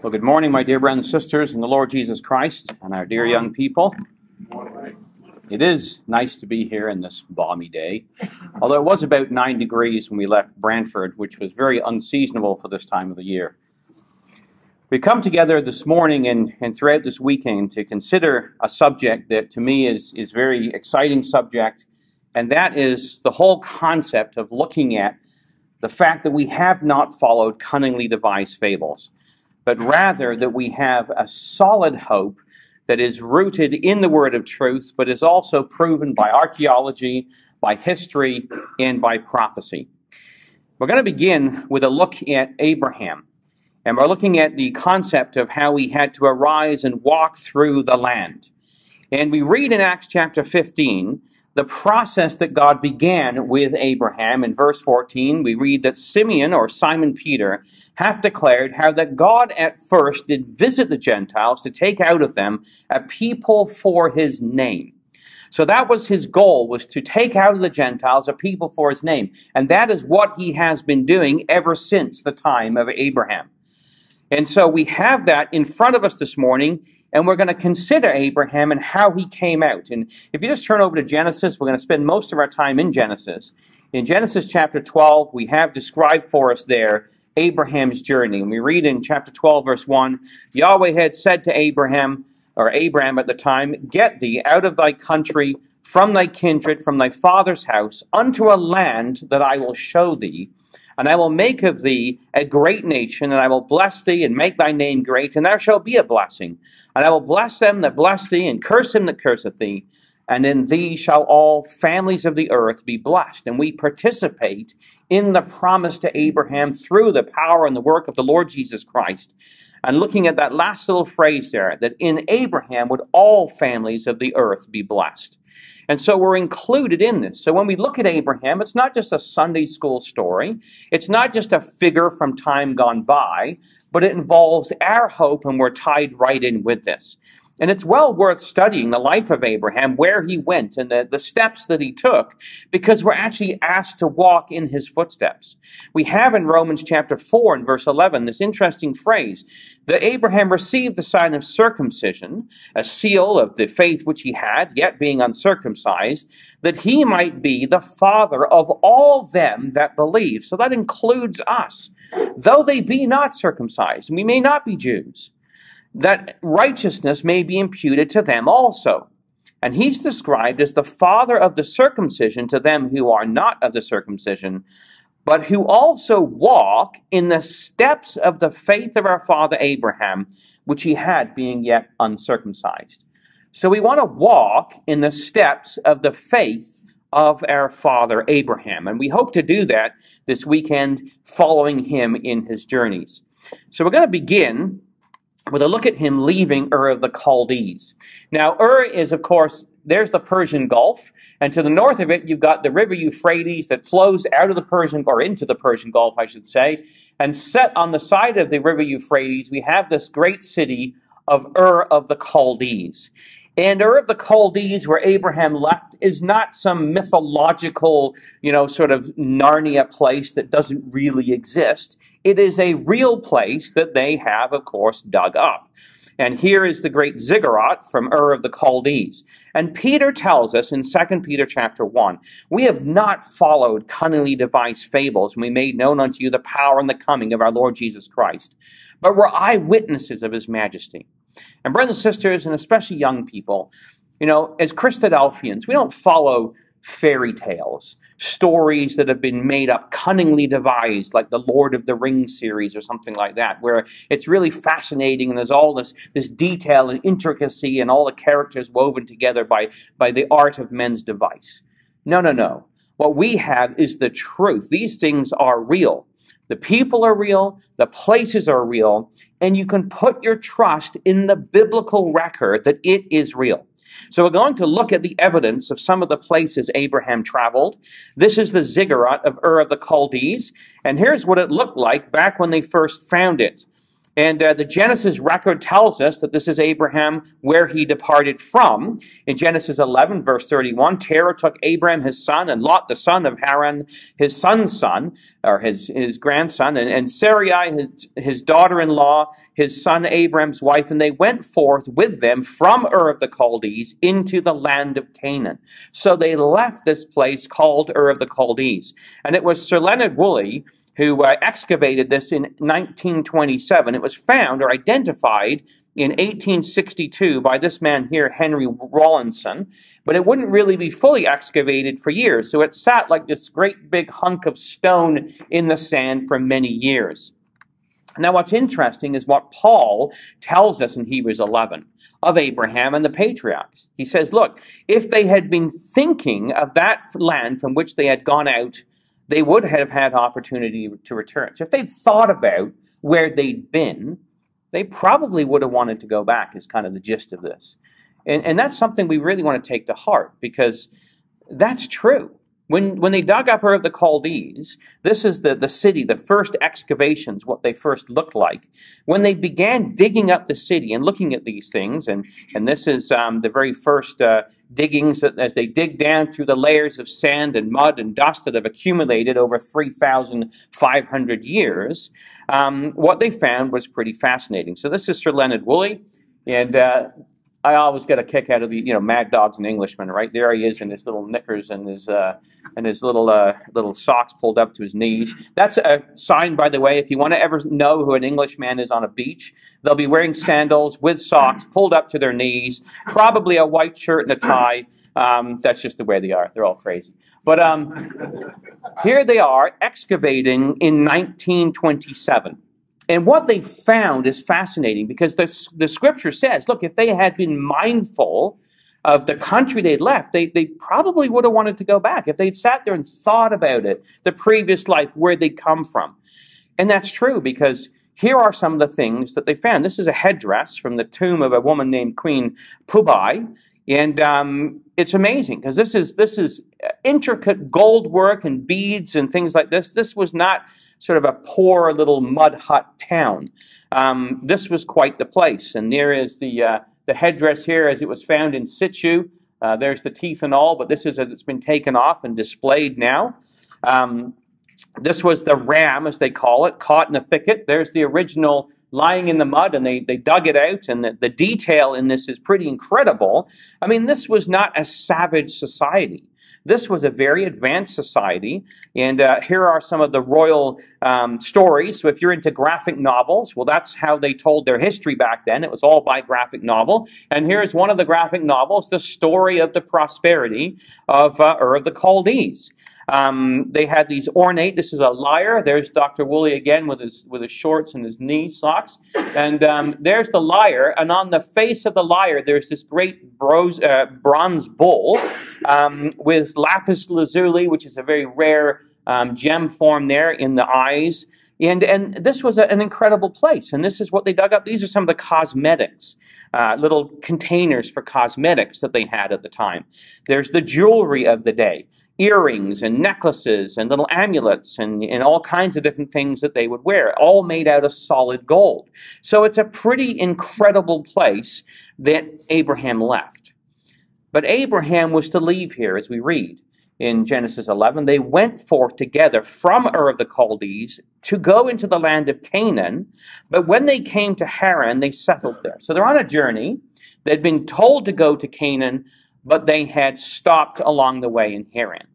Well, good morning, my dear brothers and sisters in the Lord Jesus Christ and our dear young people. It is nice to be here in this balmy day, although it was about 9 degrees when we left Brantford, which was very unseasonable for this time of the year. We come together this morning and throughout this weekend to consider a subject that to me is a very exciting subject, and that is the whole concept of looking at the fact that we have not followed cunningly devised fables, but rather that we have a solid hope that is rooted in the word of truth, but is also proven by archaeology, by history, and by prophecy. We're going to begin with a look at Abraham, and we're looking at the concept of how he had to arise and walk through the land. And we read in Acts chapter 15 the process that God began with Abraham. In verse 14, we read that Simeon, or Simon Peter, hath declared how that God at first did visit the Gentiles to take out of them a people for his name. So that was his goal, was to take out of the Gentiles a people for his name. And that is what he has been doing ever since the time of Abraham. And so we have that in front of us this morning, and we're going to consider Abraham and how he came out. And if you just turn over to Genesis, we're going to spend most of our time in Genesis. In Genesis chapter 12, we have described for us there Abraham's journey. And we read in chapter 12, verse 1, Yahweh had said to Abraham, or Abram at the time, Get thee out of thy country, from thy kindred, from thy father's house, unto a land that I will show thee. And I will make of thee a great nation, and I will bless thee, and make thy name great, and thou shalt be a blessing. And I will bless them that bless thee, and curse him that curseth thee. And in thee shall all families of the earth be blessed. And we participate in the promise to Abraham through the power and the work of the Lord Jesus Christ. And looking at that last little phrase there, that in Abraham would all families of the earth be blessed. And so we're included in this. So when we look at Abraham, it's not just a Sunday school story. It's not just a figure from time gone by, but it involves our hope, and we're tied right in with this. And it's well worth studying the life of Abraham, where he went and the steps that he took, because we're actually asked to walk in his footsteps. We have in Romans chapter 4 and verse 11 this interesting phrase, that Abraham received the sign of circumcision, a seal of the faith which he had, yet being uncircumcised, that he might be the father of all them that believe. So that includes us. Though they be not circumcised, and we may not be Jews, that righteousness may be imputed to them also. And he's described as the father of the circumcision to them who are not of the circumcision, but who also walk in the steps of the faith of our father Abraham, which he had being yet uncircumcised. So we want to walk in the steps of the faith of our father Abraham. And we hope to do that this weekend, following him in his journeys. So we're going to begin with a look at him leaving Ur of the Chaldees. Now, Ur is, of course, there's the Persian Gulf, and to the north of it, you've got the river Euphrates that flows out of the Persian, or into the Persian Gulf, I should say, and set on the side of the river Euphrates, we have this great city of Ur of the Chaldees. And Ur of the Chaldees, where Abraham left, is not some mythological, sort of Narnia place that doesn't really exist. It is a real place that they have, of course, dug up. And here is the great ziggurat from Ur of the Chaldees. And Peter tells us in 2 Peter chapter 1, we have not followed cunningly devised fables when we made known unto you the power and the coming of our Lord Jesus Christ, but were eyewitnesses of his majesty. And brothers and sisters, and especially young people, as Christadelphians, we don't follow fairy tales, stories that have been made up, cunningly devised, like the Lord of the Rings series or something like that, where it's really fascinating and there's all this detail and intricacy and all the characters woven together by the art of men's device. No. What we have is the truth. These things are real. The people are real, the places are real, and you can put your trust in the biblical record that it is real. So we're going to look at the evidence of some of the places Abraham traveled. This is the ziggurat of Ur of the Chaldees, and here's what it looked like back when they first found it. And the Genesis record tells us that this is Abraham where he departed from. In Genesis 11, verse 31, Terah took Abraham his son, and Lot the son of Haran, his son's son, or his grandson, and Sarai his daughter-in-law, his son Abraham's wife, and they went forth with them from Ur of the Chaldees into the land of Canaan. So they left this place called Ur of the Chaldees. And it was Sir Leonard Woolley who excavated this in 1927. It was found or identified in 1862 by this man here, Henry Rawlinson, but it wouldn't really be fully excavated for years. So it sat like this great big hunk of stone in the sand for many years. Now what's interesting is what Paul tells us in Hebrews 11 of Abraham and the patriarchs. He says, look, if they had been thinking of that land from which they had gone out, they would have had opportunity to return. So if they'd thought about where they'd been, they probably would have wanted to go back, is kind of the gist of this. And that's something we really want to take to heart, because that's true. When they dug up Ur of the Chaldees, this is the city, the first excavations, what they first looked like. When they began digging up the city and looking at these things, and this is the very first diggings, as they dig down through the layers of sand and mud and dust that have accumulated over 3,500 years, what they found was pretty fascinating. So this is Sir Leonard Woolley, and I always get a kick out of the, Mad Dogs and Englishmen, right? There he is in his little knickers and his little socks pulled up to his knees. That's a sign, by the way, if you want to ever know who an Englishman is on a beach, they'll be wearing sandals with socks pulled up to their knees, probably a white shirt and a tie. That's just the way they are. They're all crazy. But here they are excavating in 1927. And what they found is fascinating, because the scripture says, look, if they had been mindful of the country they'd left, they probably would have wanted to go back. If they'd sat there and thought about it, the previous life, where they'd come from. And that's true, because here are some of the things that they found. This is a headdress from the tomb of a woman named Queen Pubai. And it's amazing, because this is intricate gold work and beads and things like this. This was not sort of a poor little mud hut town. This was quite the place. And there is the headdress here as it was found in situ. There's the teeth and all, but this is as it's been taken off and displayed now. This was the ram, as they call it, caught in a thicket. There's the original lying in the mud, and they dug it out, and the detail in this is pretty incredible. I mean, this was not a savage society. This was a very advanced society, and here are some of the royal stories. So if you're into graphic novels, well, that's how they told their history back then. It was all by graphic novel. And here's one of the graphic novels, the story of the prosperity of Ur of the Chaldees. They had these ornate, this is a lyre. There's Dr. Woolley again with his shorts and his knee socks. And there's the lyre. And on the face of the lyre, there's this great bronze bull with lapis lazuli, which is a very rare gem form there in the eyes. And this was an incredible place. And this is what they dug up. These are some of the cosmetics. Little containers for cosmetics that they had at the time. There's the jewelry of the day. Earrings and necklaces and little amulets and all kinds of different things that they would wear, all made out of solid gold. So it's a pretty incredible place that Abraham left. But Abraham was to leave here, as we read in Genesis 11. They went forth together from Ur of the Chaldees to go into the land of Canaan. But when they came to Haran, they settled there. So they're on a journey. They'd been told to go to Canaan, but they had stopped along the way in Haran.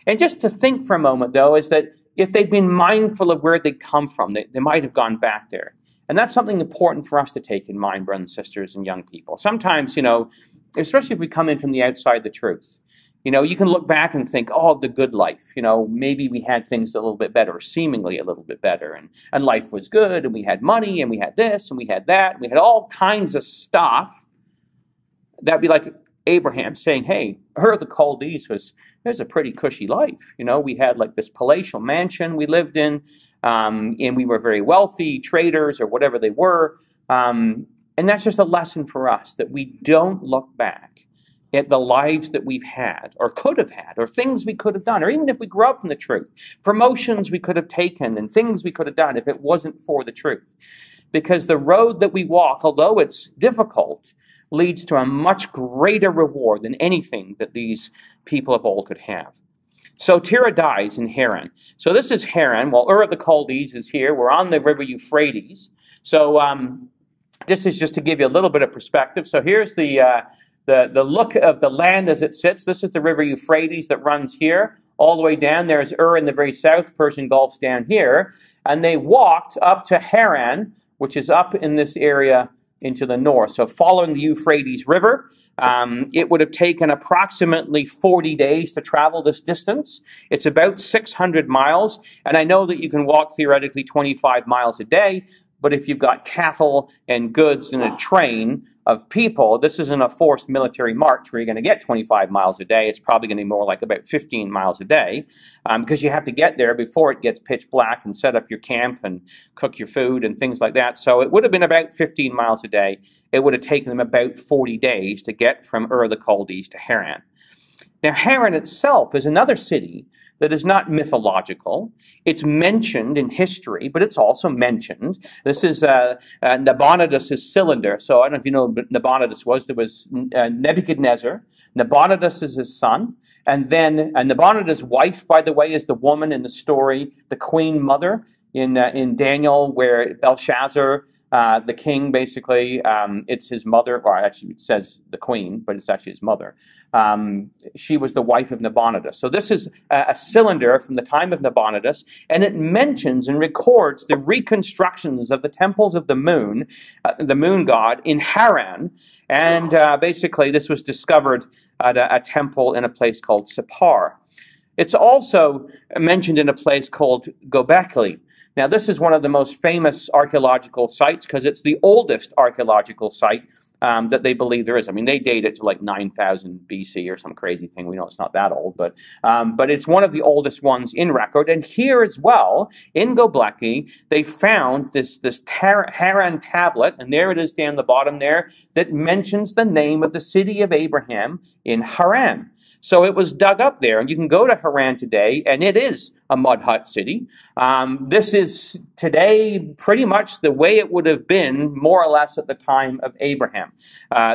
And just to think for a moment, though, is that if they'd been mindful of where they'd come from, they might have gone back there. And that's something important for us to take in mind, brothers and sisters and young people. Sometimes, especially if we come in from the outside the truth, you can look back and think, oh, the good life. Maybe we had things a little bit better, or seemingly a little bit better, and life was good, and we had money, and we had this, and we had that, and we had all kinds of stuff. That'd be like Abraham saying, hey, Ur of the Chaldees there's a pretty cushy life. We had like this palatial mansion we lived in, and we were very wealthy traders or whatever they were. And that's just a lesson for us, that we don't look back at the lives that we've had or could have had, or things we could have done, or even if we grew up in the truth, promotions we could have taken and things we could have done if it wasn't for the truth. because the road that we walk, although it's difficult, leads to a much greater reward than anything that these people of old could have. So Terah dies in Haran. So this is Haran. Well, Ur of the Chaldees is here. We're on the river Euphrates. So this is just to give you a little bit of perspective. So here's the look of the land as it sits. This is the river Euphrates that runs here. All the way down, there's Ur in the very south. Persian Gulf's down here. And they walked up to Haran, which is up in this area into the north. So following the Euphrates River, it would have taken approximately 40 days to travel this distance. It's about 600 miles. And I know that you can walk theoretically 25 miles a day, but if you've got cattle and goods and a train of people, this isn't a forced military march where you're going to get 25 miles a day. It's probably going to be more like about 15 miles a day because you have to get there before it gets pitch black and set up your camp and cook your food and things like that. So it would have been about 15 miles a day. It would have taken them about 40 days to get from Ur of the Chaldees to Haran. Now, Haran itself is another city that is not mythological. It's mentioned in history, but it's also mentioned. This is Nabonidus' cylinder. So I don't know if you know what Nabonidus was. There was Nebuchadnezzar. Nabonidus is his son. And then Nabonidus' wife, by the way, is the woman in the story, the queen mother in Daniel, where Belshazzar, the king, basically, it's his mother, or actually it says the queen, but it's actually his mother. She was the wife of Nabonidus. So this is a cylinder from the time of Nabonidus, and it mentions and records the reconstructions of the temples of the moon god in Haran. And basically this was discovered at a temple in a place called Sippar. It's also mentioned in a place called Göbekli. Now, this is one of the most famous archaeological sites because it's the oldest archaeological site that they believe there is. I mean, they date it to like 9,000 BC or some crazy thing. We know it's not that old, but it's one of the oldest ones in record. And here as well, in Göbekli, they found this Haran tablet, and there it is down the bottom there, that mentions the name of the city of Abraham in Haran. So it was dug up there, and you can go to Haran today, and it is a mud hut city. This is today pretty much the way it would have been more or less at the time of Abraham.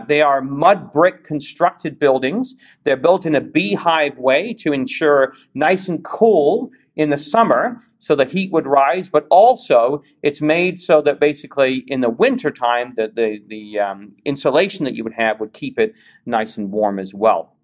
They are mud brick constructed buildings. They're built in a beehive way to ensure nice and cool in the summer so the heat would rise, but also it's made so that basically in the wintertime the insulation that you would have would keep it nice and warm as well.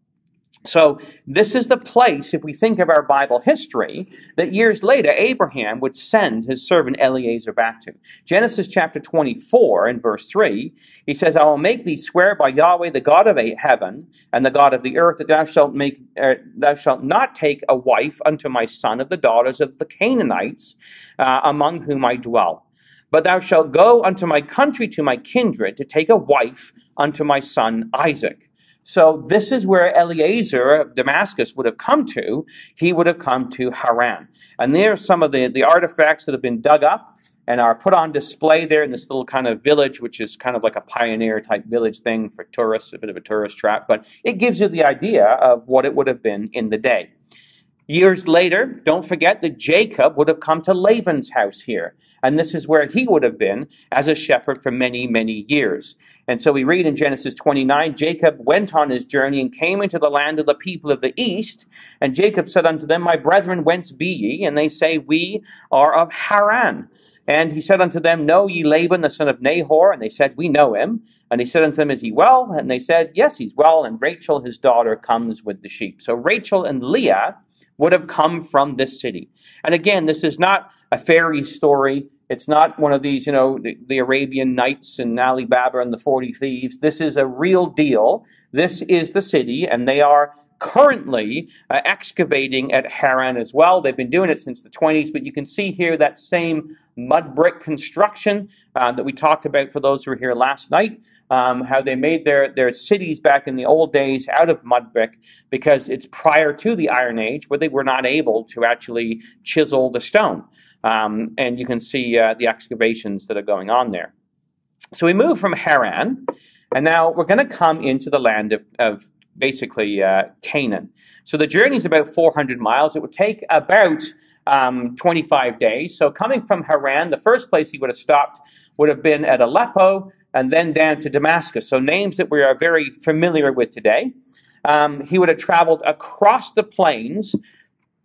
So this is the place, if we think of our Bible history, that years later Abraham would send his servant Eliezer back to. Genesis chapter 24 and verse 3, he says, I will make thee swear by Yahweh, the God of heaven and the God of the earth, that thou shalt not take a wife unto my son of the daughters of the Canaanites, among whom I dwell. But thou shalt go unto my country, to my kindred, to take a wife unto my son Isaac. So this is where Eliezer of Damascus would have come to. He would have come to Haran. And there are some of the artifacts that have been dug up and are put on display there in this little kind of village, which is kind of like a pioneer type village thing for tourists, a bit of a tourist trap. But it gives you the idea of what it would have been in the day. Years later, don't forget that Jacob would have come to Laban's house here. And this is where he would have been as a shepherd for many, many years. And so we read in Genesis 29, Jacob went on his journey and came into the land of the people of the east. And Jacob said unto them, My brethren, whence be ye? And they say, We are of Haran. And he said unto them, Know ye Laban, the son of Nahor? And they said, We know him. And he said unto them, Is he well? And they said, Yes, he's well. And Rachel, his daughter, comes with the sheep. So Rachel and Leah would have come from this city. And again, this is not a fairy story. It's not one of these, the Arabian Nights and Ali Baba and the 40 Thieves. This is a real deal. This is the city, and they are currently excavating at Haran as well. They've been doing it since the 20s, but you can see here that same mud brick construction that we talked about for those who were here last night, how they made their cities back in the old days out of mud brick because it's prior to the Iron Age where they were not able to actually chisel the stone. And you can see the excavations that are going on there. So we move from Haran, and now we're going to come into the land of basically Canaan. So the journey is about 400 miles. It would take about 25 days. So coming from Haran, the first place he would have stopped would have been at Aleppo and then down to Damascus. So names that we are very familiar with today. He would have traveled across the plains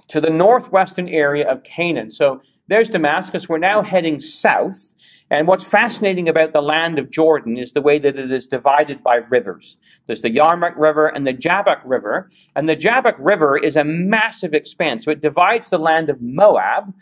to the northwestern area of Canaan. So there's Damascus. We're now heading south. And what's fascinating about the land of Jordan is the way that it is divided by rivers. There's the Yarmuk River and the Jabbok River. And the Jabbok River is a massive expanse. So it divides the land of Moab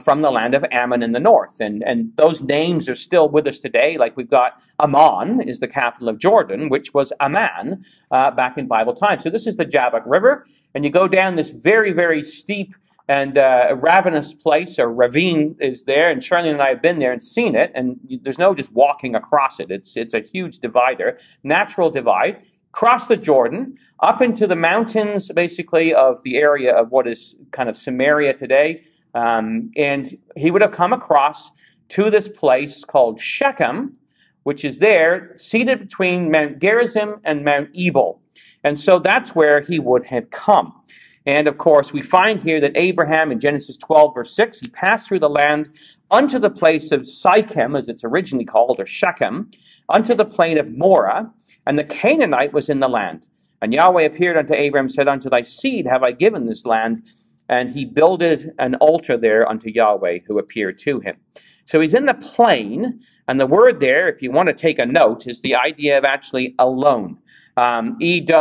from the land of Ammon in the north. And those names are still with us today. Like we've got Amman is the capital of Jordan, which was Amman back in Bible times. So this is the Jabbok River. And you go down this very, very steep and a ravenous place, or ravine, is there, and Charlene and I have been there and seen it, and there's no just walking across it. It's a huge divider, natural divide, cross the Jordan, up into the mountains, basically, of the area of what is kind of Samaria today, and he would have come across to this place called Shechem, which is there, seated between Mount Gerizim and Mount Ebal, and so that's where he would have come. And, of course, we find here that Abraham, in Genesis 12, verse 6, he passed through the land unto the place of Sychem, as it's originally called, or Shechem, unto the plain of Morah, and the Canaanite was in the land. And Yahweh appeared unto Abraham, said, Unto thy seed have I given this land. And he builded an altar there unto Yahweh, who appeared to him. So he's in the plain, and the word there, if you want to take a note, is the idea of actually alone. E-L-O-W-N,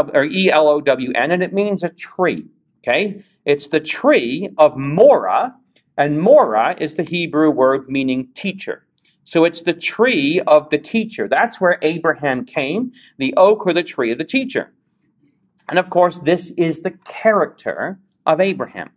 and it means a tree. Okay, it's the tree of Morah, and Morah is the Hebrew word meaning teacher. So it's the tree of the teacher. That's where Abraham came, the oak or the tree of the teacher. And of course, this is the character of Abraham.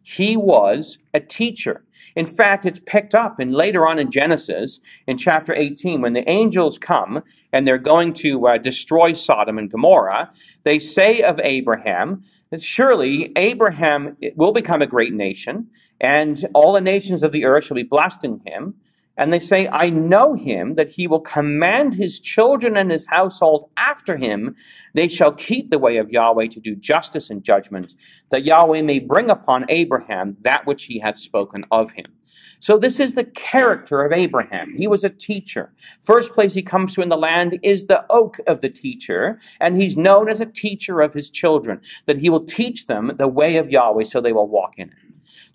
He was a teacher. In fact, it's picked up and later on in Genesis, in chapter 18, when the angels come and they're going to destroy Sodom and Gomorrah, they say of Abraham that surely Abraham will become a great nation, and all the nations of the earth shall be blessed in him. And they say, I know him, that he will command his children and his household after him. They shall keep the way of Yahweh to do justice and judgment, that Yahweh may bring upon Abraham that which he hath spoken of him. So this is the character of Abraham. He was a teacher. First place he comes to in the land is the oak of the teacher, and he's known as a teacher of his children, that he will teach them the way of Yahweh so they will walk in it.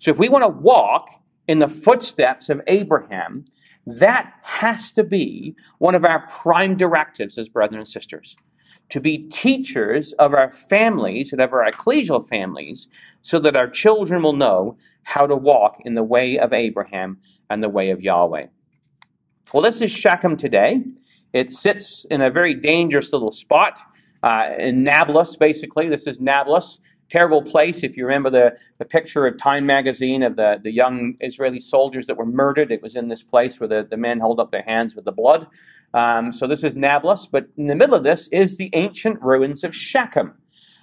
So if we want to walk in the footsteps of Abraham, that has to be one of our prime directives as brethren and sisters, to be teachers of our families and of our ecclesial families so that our children will know how to walk in the way of Abraham and the way of Yahweh. Well, this is Shechem today. It sits in a very dangerous little spot in Nablus, basically. This is Nablus. Terrible place. If you remember the picture of Time magazine of the young Israeli soldiers that were murdered, it was in this place where the men hold up their hands with the blood. So this is Nablus, but in the middle of this is the ancient ruins of Shechem.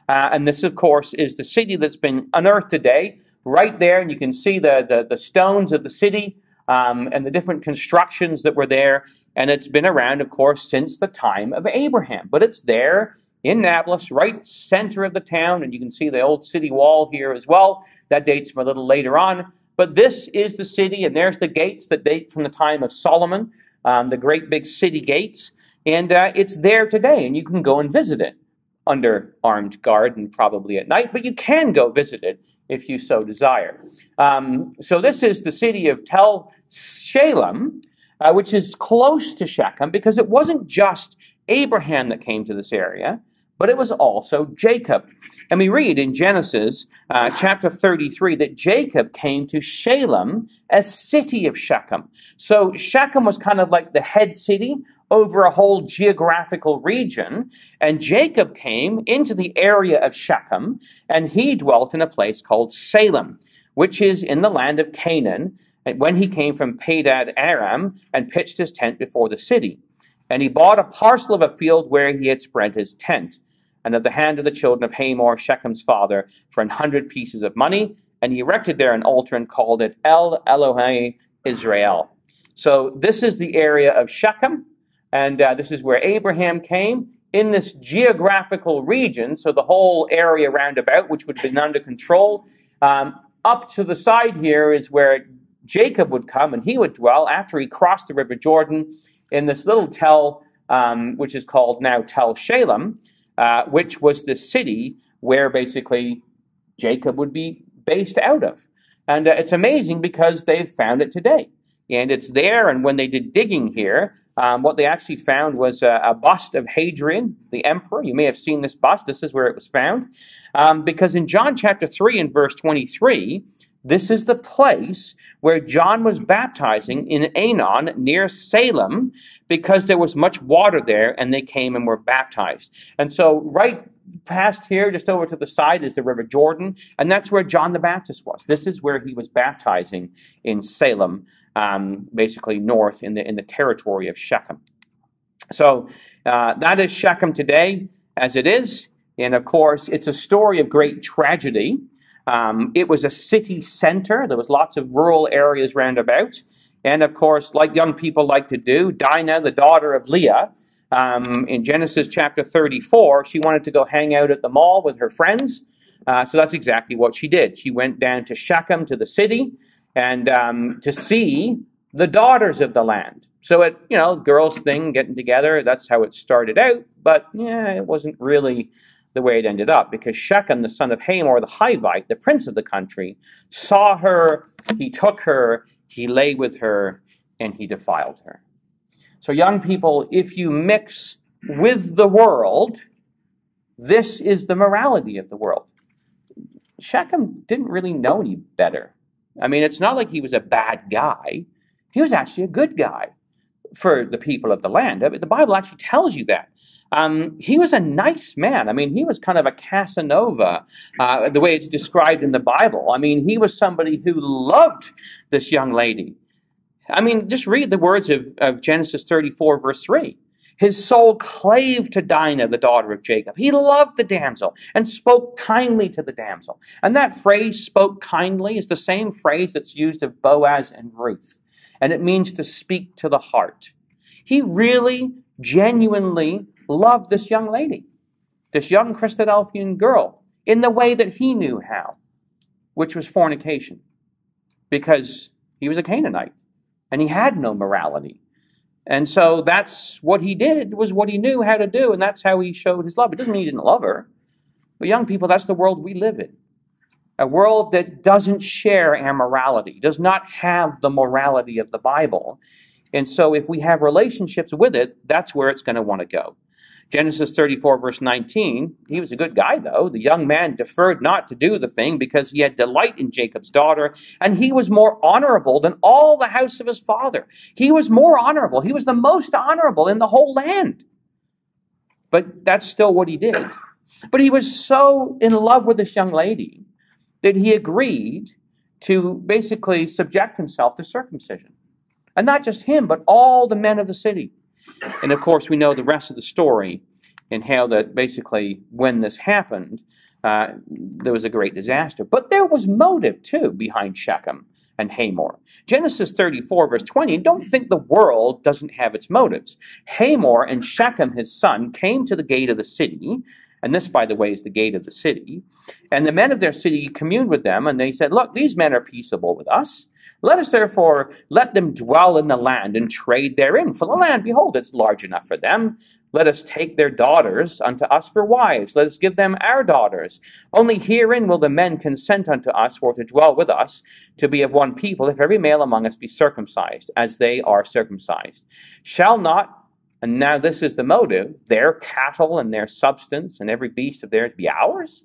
And this, of course, is the city that's been unearthed today, right there, and you can see the stones of the city and the different constructions that were there, and it's been around, of course, since the time of Abraham. But it's there in Nablus, right center of the town, and you can see the old city wall here as well. That dates from a little later on. But this is the city, and there's the gates that date from the time of Solomon, the great big city gates. And it's there today, and you can go and visit it under armed guard and probably at night, but you can go visit it if you so desire. So this is the city of Tel Shalem, which is close to Shechem, because it wasn't just Abraham that came to this area, but it was also Jacob. And we read in Genesis chapter 33 that Jacob came to Shalem, a city of Shechem. So Shechem was kind of like the head city over a whole geographical region, and Jacob came into the area of Shechem, and he dwelt in a place called Salem, which is in the land of Canaan, when he came from Padad Aram and pitched his tent before the city. And he bought a parcel of a field where he had spread his tent, and of the hand of the children of Hamor, Shechem's father, for 100 pieces of money, and he erected there an altar and called it El Elohei Israel. So this is the area of Shechem, and this is where Abraham came, in this geographical region, so the whole area round about, which would have been under control. Up to the side here is where Jacob would come and he would dwell after he crossed the river Jordan in this little tell, which is called now Tel Shalem, which was the city where basically Jacob would be based out of. And it's amazing because they've found it today. And it's there, and when they did digging here, what they actually found was a bust of Hadrian, the emperor. You may have seen this bust. This is where it was found. Because in John chapter 3 and verse 23, this is the place where John was baptizing in Aenon near Salem, because there was much water there, and they came and were baptized. And so right past here, just over to the side, is the river Jordan, and that's where John the Baptist was. This is where he was baptizing in Salem, basically north in the territory of Shechem. So that is Shechem today, as it is. And of course, it's a story of great tragedy. It was a city center. There was lots of rural areas round about. And of course, like young people like to do, Dinah, the daughter of Leah, in Genesis chapter 34, she wanted to go hang out at the mall with her friends. So that's exactly what she did. She went down to Shechem, to the city, and to see the daughters of the land. So it, girls thing, getting together, that's how it started out. But yeah, it wasn't really the way it ended up, because Shechem, the son of Hamor, the Hivite, the prince of the country, saw her, he took her, he lay with her, and he defiled her. So young people, if you mix with the world, this is the morality of the world. Shechem didn't really know any better. I mean, it's not like he was a bad guy. He was actually a good guy for the people of the land. The Bible actually tells you that. He was a nice man. I mean, he was kind of a Casanova, the way it's described in the Bible. I mean, he was somebody who loved this young lady. I mean, just read the words of Genesis 34, verse 3. His soul clave to Dinah, the daughter of Jacob. He loved the damsel and spoke kindly to the damsel. And that phrase, spoke kindly, is the same phrase that's used of Boaz and Ruth. And it means to speak to the heart. He really, genuinely loved this young lady, this young Christadelphian girl, in the way that he knew how, which was fornication, because he was a Canaanite and he had no morality. And so that's what he did, was what he knew how to do, and that's how he showed his love. It doesn't mean he didn't love her. But young people, that's the world we live in. A world that doesn't share our morality, does not have the morality of the Bible. And so if we have relationships with it, that's where it's going to want to go. Genesis 34, verse 19, he was a good guy, though. The young man deferred not to do the thing because he had delight in Jacob's daughter, and he was more honorable than all the house of his father. He was more honorable. He was the most honorable in the whole land. But that's still what he did. But he was so in love with this young lady that he agreed to basically subject himself to circumcision. And not just him, but all the men of the city. And of course, we know the rest of the story, and how that basically when this happened, there was a great disaster. But there was motive, too, behind Shechem and Hamor. Genesis 34, verse 20, and don't think the world doesn't have its motives. Hamor and Shechem, his son, came to the gate of the city, and this, by the way, is the gate of the city, and the men of their city communed with them, and they said, look, these men are peaceable with us. Let us therefore let them dwell in the land and trade therein. For the land, behold, it's large enough for them. Let us take their daughters unto us for wives. Let us give them our daughters. Only herein will the men consent unto us for to dwell with us, to be of one people, if every male among us be circumcised, as they are circumcised. Shall not, and now this is the motive, their cattle and their substance and every beast of theirs be ours?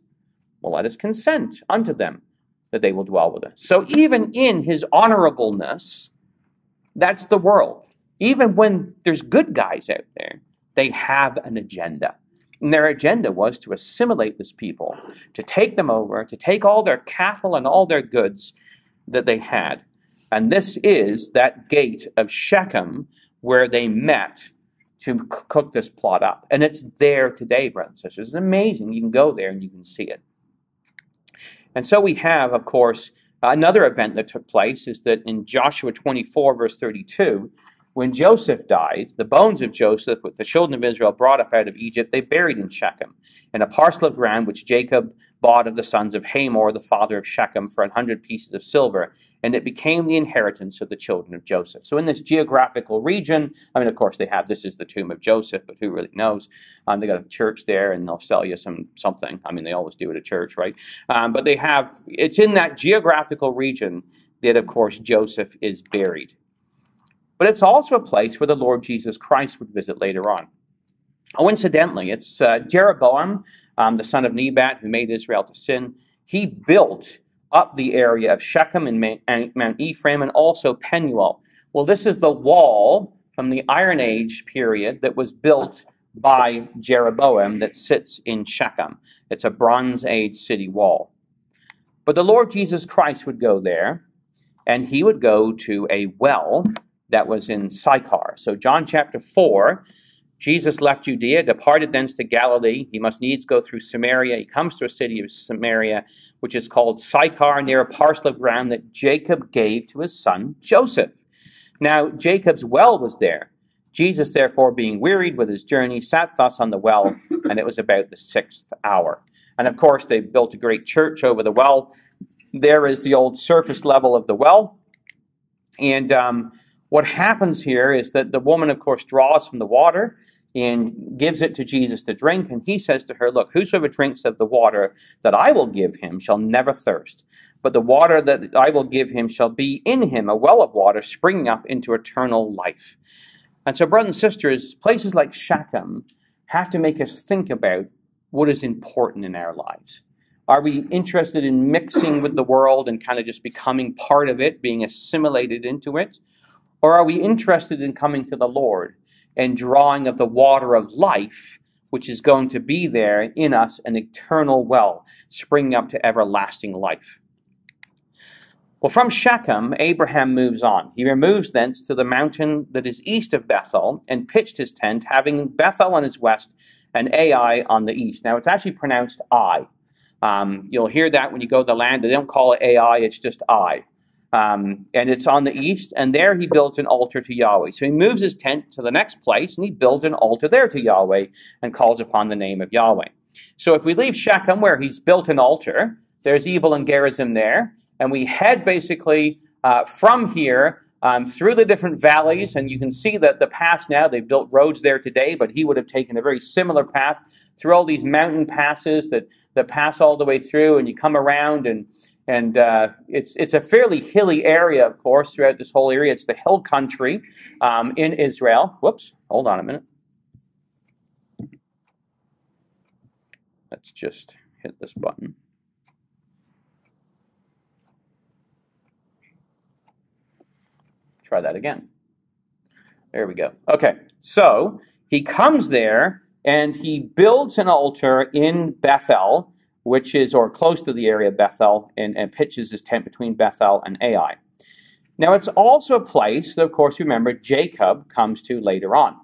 Well, let us consent unto them, that they will dwell with us. So even in his honorableness, that's the world. Even when there's good guys out there, they have an agenda. And their agenda was to assimilate this people, to take them over, to take all their cattle and all their goods that they had. And this is that gate of Shechem where they met to cook this plot up. And it's there today, brothers and sisters. It's amazing. You can go there and you can see it. And so we have, of course, another event that took place is that in Joshua 24, verse 32, when Joseph died, the bones of Joseph, with the children of Israel brought up out of Egypt, they buried in Shechem, in a parcel of ground which Jacob bought of the sons of Hamor, the father of Shechem, for 100 pieces of silver, and it became the inheritance of the children of Joseph. So in this geographical region, I mean, of course, this is the tomb of Joseph, but who really knows? They got a church there, and they'll sell you something. I mean, they always do at a church, right? But it's in that geographical region that, of course, Joseph is buried. But it's also a place where the Lord Jesus Christ would visit later on. Oh, incidentally, it's Jeroboam, the son of Nebat, who made Israel to sin. He built up the area of Shechem and Mount Ephraim, and also Penuel. Well, this is the wall from the Iron Age period that was built by Jeroboam that sits in Shechem. It's a Bronze Age city wall. But the Lord Jesus Christ would go there, and he would go to a well that was in Sychar. So John chapter 4, Jesus left Judea, departed thence to Galilee. He must needs go through Samaria. He comes to a city of Samaria, which is called Sychar, near a parcel of ground that Jacob gave to his son Joseph. Now, Jacob's well was there. Jesus, therefore, being wearied with his journey, sat thus on the well, and it was about the 6th hour. And of course, they built a great church over the well. There is the old surface level of the well. And what happens here is that the woman, of course, draws from the water and gives it to Jesus to drink. And he says to her, look, whosoever drinks of the water that I will give him shall never thirst. But the water that I will give him shall be in him a well of water springing up into eternal life. And so, brothers and sisters, places like Shechem have to make us think about what is important in our lives. Are we interested in mixing with the world and kind of just becoming part of it, being assimilated into it? Or are we interested in coming to the Lord and drawing of the water of life, which is going to be there in us, an eternal well, springing up to everlasting life? Well, from Shechem, Abraham moves on. He removes thence to the mountain that is east of Bethel and pitched his tent, having Bethel on his west and Ai on the east. Now, it's actually pronounced I. You'll hear that when you go to the land. They don't call it Ai, it's just I. And it's on the east, and there he built an altar to Yahweh. So he moves his tent to the next place, and he builds an altar there to Yahweh and calls upon the name of Yahweh. So if we leave Shechem, where he's built an altar, there's Ebal and Gerizim there, and we head basically from here through the different valleys, and you can see that the paths now, they've built roads there today, but he would have taken a very similar path through all these mountain passes that pass all the way through, and you come around, and it's a fairly hilly area, of course, throughout this whole area. It's the hill country in Israel. Whoops, hold on a minute. Let's just hit this button. Try that again. There we go. Okay, so he comes there and he builds an altar in Bethel, which is, or close to the area of Bethel, and pitches his tent between Bethel and Ai. Now, it's also a place that, of course, remember, Jacob comes to later on.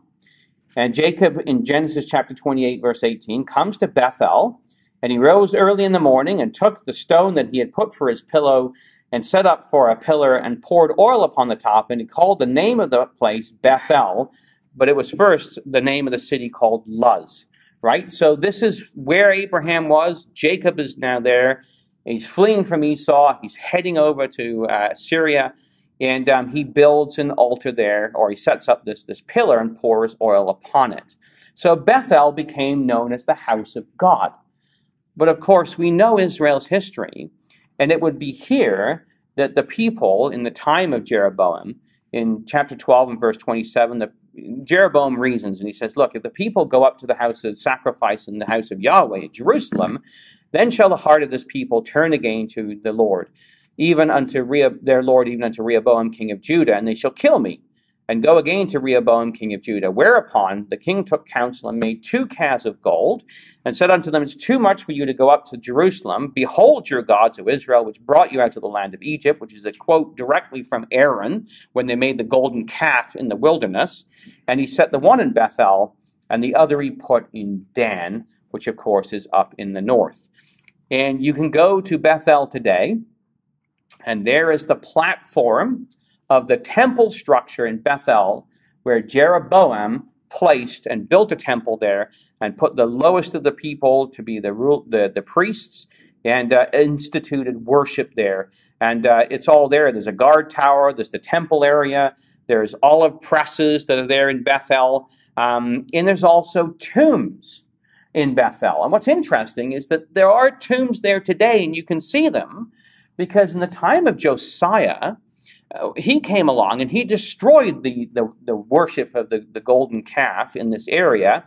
And Jacob, in Genesis chapter 28, verse 18, comes to Bethel, and he rose early in the morning and took the stone that he had put for his pillow and set up for a pillar and poured oil upon the top, and he called the name of the place Bethel, but it was first the name of the city called Luz. Right? So this is where Abraham was. Jacob is now there. He's fleeing from Esau. He's heading over to Syria. And he builds an altar there, or he sets up this pillar and pours oil upon it. So Bethel became known as the house of God. But of course, we know Israel's history. And it would be here that the people in the time of Jeroboam, in chapter 12 and verse 27, Jeroboam reasons, and he says, look, if the people go up to the house of sacrifice in the house of Yahweh at Jerusalem, then shall the heart of this people turn again to the Lord, even unto their Lord, even unto Rehoboam king of Judah, and they shall kill me, and go again to Rehoboam king of Judah. Whereupon the king took counsel and made 2 calves of gold, and said unto them, it's too much for you to go up to Jerusalem. Behold your gods, O Israel, which brought you out of the land of Egypt, which is a quote directly from Aaron, when they made the golden calf in the wilderness. And he set the one in Bethel, and the other he put in Dan, which of course is up in the north. And you can go to Bethel today, and there is the platform of the temple structure in Bethel where Jeroboam placed and built a temple there and put the lowest of the people to be the priests, and instituted worship there. And it's all there. There's a guard tower. There's the temple area. There's olive presses that are there in Bethel. And there's also tombs in Bethel. And what's interesting is that there are tombs there today, and you can see them because in the time of Josiah, he came along and he destroyed the worship of the golden calf in this area.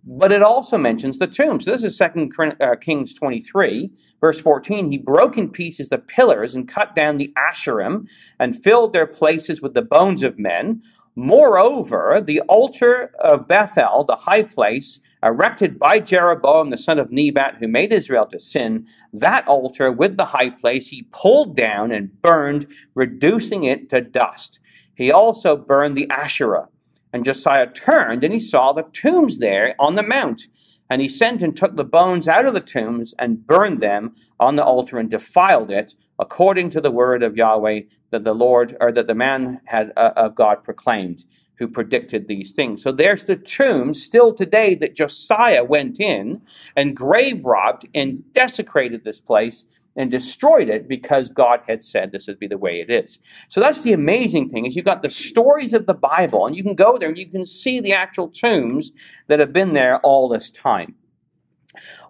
But it also mentions the tombs. So this is 2 Kings 23, verse 14. He broke in pieces the pillars and cut down the Asherim and filled their places with the bones of men. Moreover, the altar of Bethel, the high place, erected by Jeroboam the son of Nebat, who made Israel to sin, that altar with the high place he pulled down and burned, reducing it to dust. He also burned the Asherah. And Josiah turned, and he saw the tombs there on the mount. And he sent and took the bones out of the tombs and burned them on the altar and defiled it, according to the word of Yahweh that the man had of God proclaimed, who predicted these things. So there's the tombs still today that Josiah went in and grave robbed and desecrated this place and destroyed it because God had said this would be the way it is. So that's the amazing thing, is you've got the stories of the Bible, and you can go there and you can see the actual tombs that have been there all this time.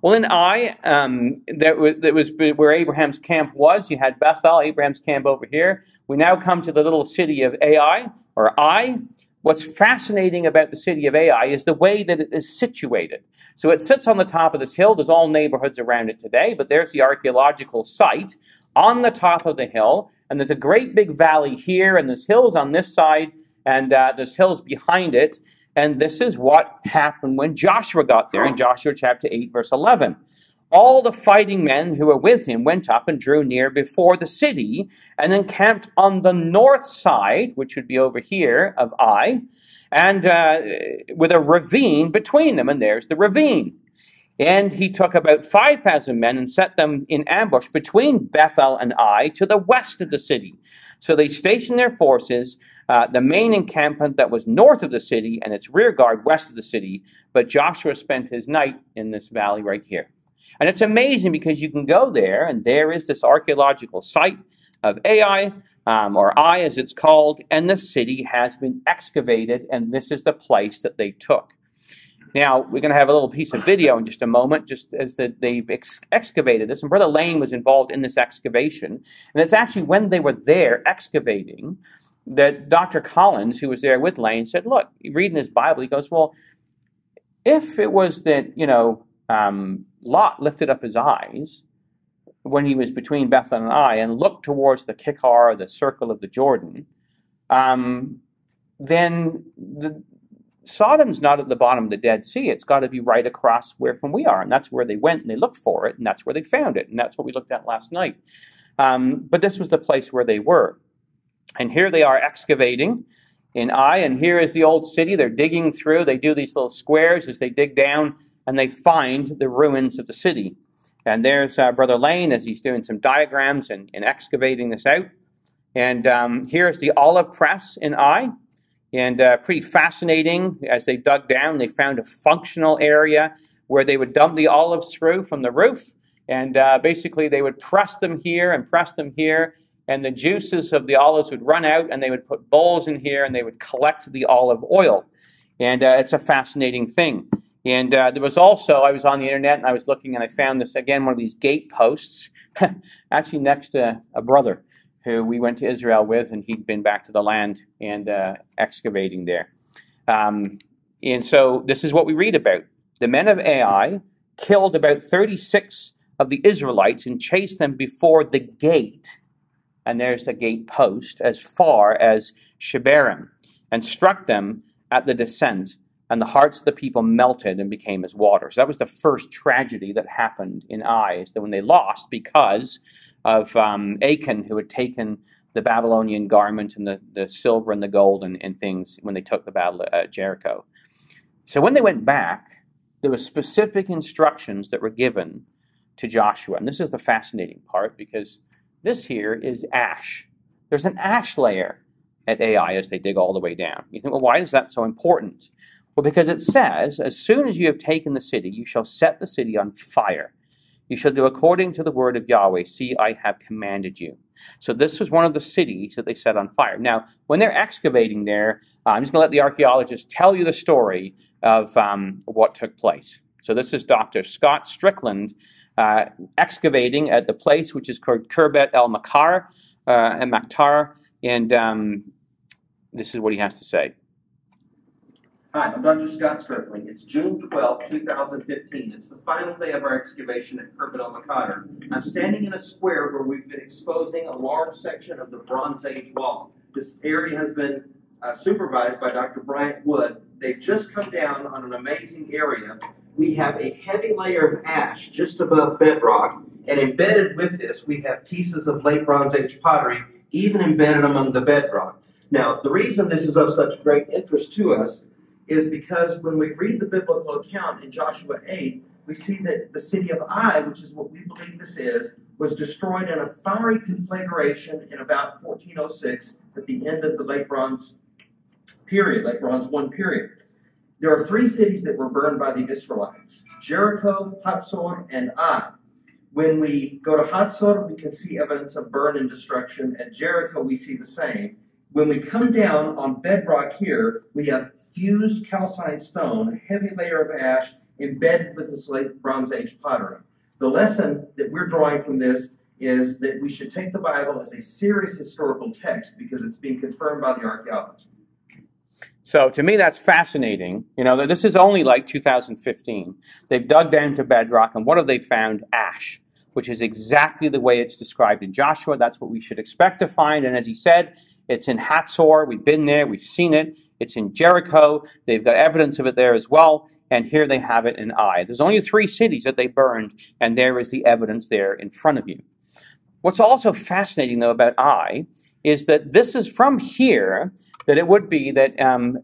Well, in Ai, that was where Abraham's camp was. You had Bethel, Abraham's camp over here. We now come to the little city of Ai, or Ai. What's fascinating about the city of Ai is the way that it is situated. So it sits on the top of this hill. There's all neighborhoods around it today, but there's the archaeological site on the top of the hill, and there's a great big valley here, and there's hills on this side, and there's hills behind it, and this is what happened when Joshua got there in Joshua chapter 8, verse 11. All the fighting men who were with him went up and drew near before the city, and encamped on the north side, which would be over here, of Ai, and with a ravine between them, and there's the ravine. And he took about 5,000 men and set them in ambush between Bethel and Ai to the west of the city. So they stationed their forces, the main encampment that was north of the city and its rear guard west of the city, but Joshua spent his night in this valley right here. And it's amazing because you can go there, and there is this archaeological site of Ai, or Ai as it's called, and the city has been excavated, and this is the place that they took. Now, we're going to have a little piece of video in just a moment, just as they've excavated this, and Brother Lane was involved in this excavation, and it's actually when they were there excavating that Dr. Collins, who was there with Lane, said, look, reading his Bible, he goes, well, if it was that, Lot lifted up his eyes when he was between Bethel and Ai and looked towards the Kikar, the circle of the Jordan, then Sodom's not at the bottom of the Dead Sea. It's got to be right across from we are, and that's where they went and they looked for it, and that's where they found it, and that's what we looked at last night. But this was the place where they were. And here they are excavating in Ai, and here is the old city. They're digging through. They do these little squares as they dig down, and they find the ruins of the city. And there's Brother Lane as he's doing some diagrams and excavating this out. And here's the olive press in Ai. And pretty fascinating. As they dug down, they found a functional area where they would dump the olives through from the roof. And basically they would press them here and press them here. And the juices of the olives would run out, and they would put bowls in here, and they would collect the olive oil. And it's a fascinating thing. And there was also, I was on the internet and I was looking and I found this, again, one of these gate posts, actually next to a brother who we went to Israel with, and he'd been back to the land and excavating there. And so this is what we read about. The men of Ai killed about 36 of the Israelites and chased them before the gate, and there's a gate post, as far as Shebarim, and struck them at the descent. And the hearts of the people melted and became as water. So that was the first tragedy that happened in Ai, is that when they lost because of Achan, who had taken the Babylonian garment and the silver and the gold and things when they took the battle at Jericho. So when they went back, there were specific instructions that were given to Joshua. And this is the fascinating part, because this here is ash. There's an ash layer at Ai as they dig all the way down. You think, well, why is that so important? Well, because it says, as soon as you have taken the city, you shall set the city on fire. You shall do according to the word of Yahweh. See, I have commanded you. So this was one of the cities that they set on fire. Now, when they're excavating there, I'm just going to let the archaeologists tell you the story of what took place. So this is Dr. Scott Strickland excavating at the place which is called Khirbet el-Maktar, and this is what he has to say. Hi, I'm Dr. Scott Strickland. It's June 12, 2015. It's the final day of our excavation at Khirbet el-Maktar. I'm standing in a square where we've been exposing a large section of the Bronze Age wall. This area has been supervised by Dr. Bryant Wood. They've just come down on an amazing area. We have a heavy layer of ash just above bedrock, and embedded with this, we have pieces of late Bronze Age pottery, even embedded among the bedrock. Now, the reason this is of such great interest to us is because when we read the biblical account in Joshua 8, we see that the city of Ai, which is what we believe this is, was destroyed in a fiery conflagration in about 1406 at the end of the Late Bronze period, Late Bronze 1 period. There are three cities that were burned by the Israelites: Jericho, Hatzor, and Ai. When we go to Hatzor, we can see evidence of burn and destruction. At Jericho, we see the same. When we come down on bedrock here, we have fused calcined stone, a heavy layer of ash embedded with this late Bronze Age pottery. The lesson that we're drawing from this is that we should take the Bible as a serious historical text because it's being confirmed by the archaeology. So to me, that's fascinating. You know, this is only like 2015. They've dug down to bedrock, and what have they found? Ash, which is exactly the way it's described in Joshua. That's what we should expect to find. And as he said, it's in Hatzor. We've been there. We've seen it. It's in Jericho. They've got evidence of it there as well. And here they have it in Ai. There's only 3 cities that they burned, and there is the evidence there in front of you. What's also fascinating, though, about Ai is that this is from here that it would be that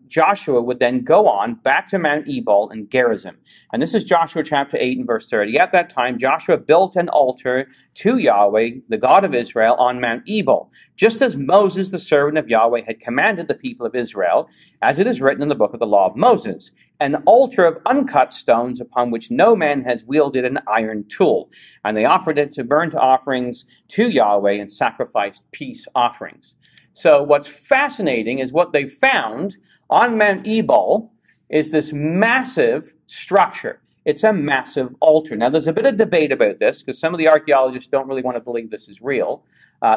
Joshua would then go on back to Mount Ebal and Gerizim. And this is Joshua chapter 8 and verse 30. At that time, Joshua built an altar to Yahweh, the God of Israel, on Mount Ebal, just as Moses, the servant of Yahweh, had commanded the people of Israel, as it is written in the book of the law of Moses, an altar of uncut stones upon which no man has wielded an iron tool. And they offered it to burnt offerings to Yahweh and sacrificed peace offerings. So what's fascinating is what they found on Mount Ebal is this massive structure. It's a massive altar. Now, there's a bit of debate about this because some of the archaeologists don't really want to believe this is real.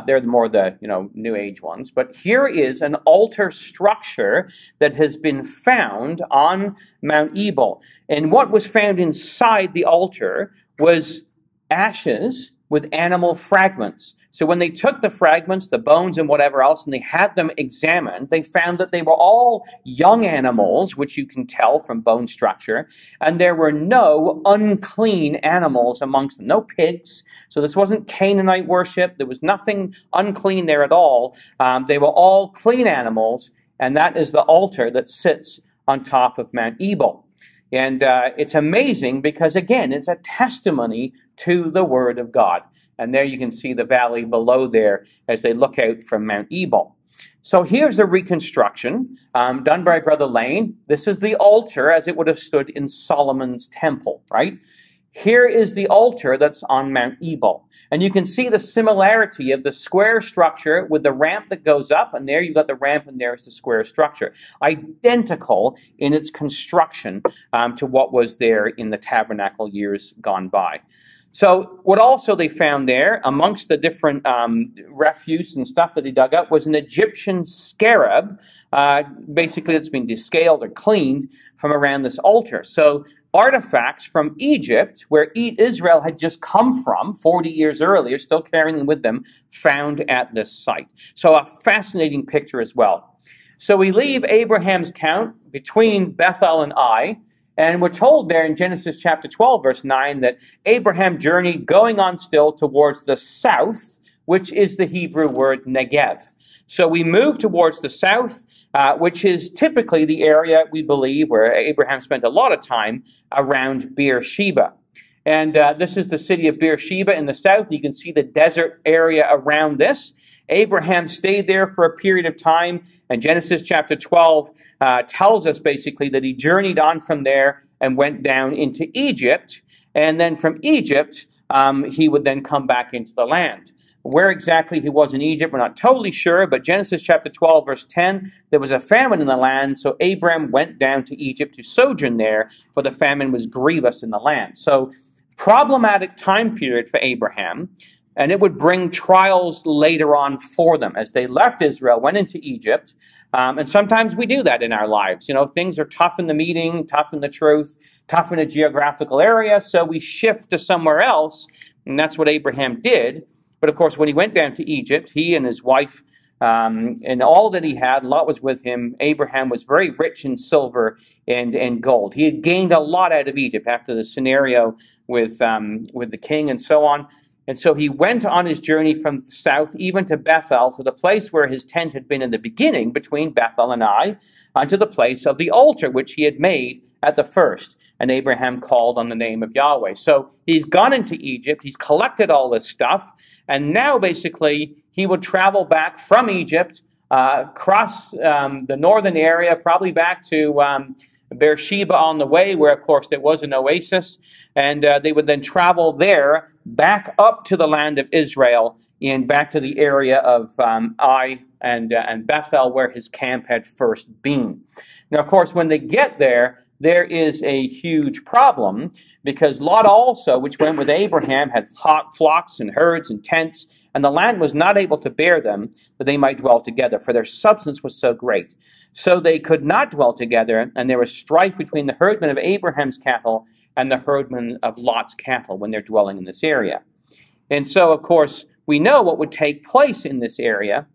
They're more the New Age ones. But here is an altar structure that has been found on Mount Ebal. And what was found inside the altar was ashes with animal fragments. So when they took the fragments, the bones and whatever else, and they had them examined, they found that they were all young animals, which you can tell from bone structure, and there were no unclean animals amongst them, no pigs. So this wasn't Canaanite worship. There was nothing unclean there at all. They were all clean animals, and that is the altar that sits on top of Mount Ebal. And it's amazing because, again, it's a testimony to the Word of God. And there you can see the valley below there as they look out from Mount Ebal. So here's a reconstruction done by Brother Lane. This is the altar as it would have stood in Solomon's temple, right? Here is the altar that's on Mount Ebal. And you can see the similarity of the square structure with the ramp that goes up, and there you've got the ramp, and there's the square structure. Identical in its construction to what was there in the tabernacle years gone by. So what also they found there, amongst the different refuse and stuff that they dug up, was an Egyptian scarab. Basically, it's been descaled or cleaned from around this altar. So artifacts from Egypt, where Israel had just come from 40 years earlier, still carrying them with them, found at this site. So a fascinating picture as well. So we leave Abraham's count between Bethel and Ai, and we're told there in Genesis chapter 12, verse 9, that Abraham journeyed going on still towards the south, which is the Hebrew word Negev. So we move towards the south, which is typically the area, we believe, where Abraham spent a lot of time around Beersheba. And this is the city of Beersheba in the south. You can see the desert area around this. Abraham stayed there for a period of time, and Genesis chapter 12 tells us basically that he journeyed on from there and went down into Egypt, and then from Egypt he would then come back into the land. Where exactly he was in Egypt, we're not totally sure, but Genesis chapter 12, verse 10, there was a famine in the land, so Abram went down to Egypt to sojourn there, for the famine was grievous in the land. So, problematic time period for Abraham, and it would bring trials later on for them. As they left Israel, went into Egypt, and sometimes we do that in our lives. You know, things are tough in the meeting, tough in the truth, tough in a geographical area, so we shift to somewhere else, and that's what Abraham did. But of course, when he went down to Egypt, he and his wife and all that he had, Lot was with him. Abraham was very rich in silver and gold. He had gained a lot out of Egypt after the scenario with the king and so on. And so he went on his journey from the south, even to Bethel, to the place where his tent had been in the beginning, between Bethel and Ai, unto the place of the altar which he had made at the first. And Abraham called on the name of Yahweh. So he's gone into Egypt, he's collected all this stuff, and now basically he would travel back from Egypt, across the northern area, probably back to Beersheba on the way, where of course there was an oasis, and they would then travel there back up to the land of Israel and back to the area of Ai and Bethel, where his camp had first been. Now, of course, when they get there, there is a huge problem, because Lot also, which went with Abraham, had flocks and herds and tents, and the land was not able to bear them, that they might dwell together, for their substance was so great. So they could not dwell together, and there was strife between the herdmen of Abraham's cattle and the herdmen of Lot's cattle when they're dwelling in this area. And so, of course, we know what would take place in this area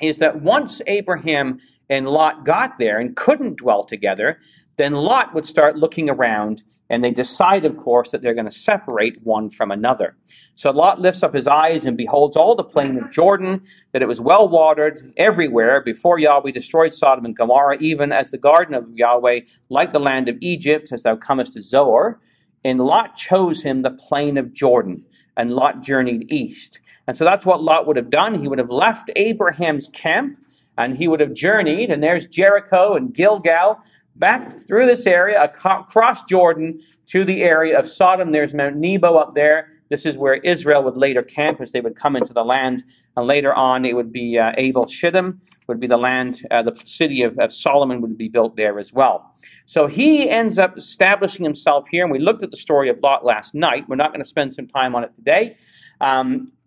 is that once Abraham and Lot got there and couldn't dwell together, then Lot would start looking around, and they decide, of course, that they're going to separate one from another. So Lot lifts up his eyes and beholds all the plain of Jordan, that it was well watered everywhere before Yahweh destroyed Sodom and Gomorrah, even as the garden of Yahweh, like the land of Egypt, as thou comest to Zoar. And Lot chose him the plain of Jordan, and Lot journeyed east. And so that's what Lot would have done. He would have left Abraham's camp, and he would have journeyed, and there's Jericho and Gilgal, back through this area, across Jordan, to the area of Sodom. There's Mount Nebo up there. This is where Israel would later camp as they would come into the land. And later on, it would be Abel Shittim, would be the land, the city of Solomon would be built there as well. So he ends up establishing himself here, and we looked at the story of Lot last night. We're not going to spend some time on it today.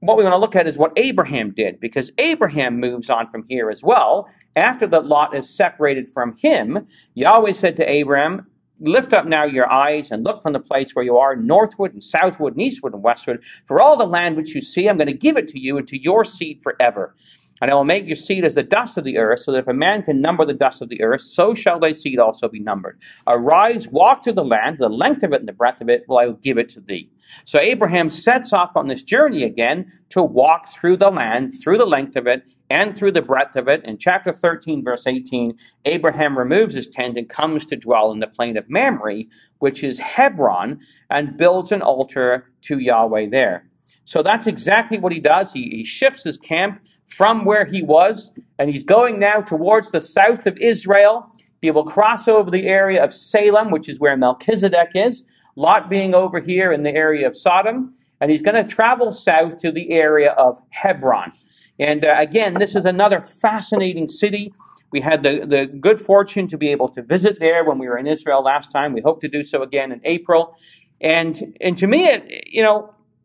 What we want to look at is what Abraham did, because Abraham moves on from here as well. After that Lot is separated from him, Yahweh said to Abraham, lift up now your eyes and look from the place where you are, northward and southward and eastward and westward. For all the land which you see, I'm going to give it to you and to your seed forever. And I will make your seed as the dust of the earth, so that if a man can number the dust of the earth, so shall thy seed also be numbered. Arise, walk through the land, the length of it and the breadth of it, will I give it to thee. So Abraham sets off on this journey again to walk through the land, through the length of it, and through the breadth of it. In chapter 13, verse 18, Abraham removes his tent and comes to dwell in the plain of Mamre, which is Hebron, and builds an altar to Yahweh there. So that's exactly what he does. He shifts his camp from where he was, and he's going now towards the south of Israel. He will cross over the area of Salem, which is where Melchizedek is, Lot being over here in the area of Sodom, and he's going to travel south to the area of Hebron. And again, this is another fascinating city. We had the good fortune to be able to visit there when we were in Israel last time. We hope to do so again in April. And to me,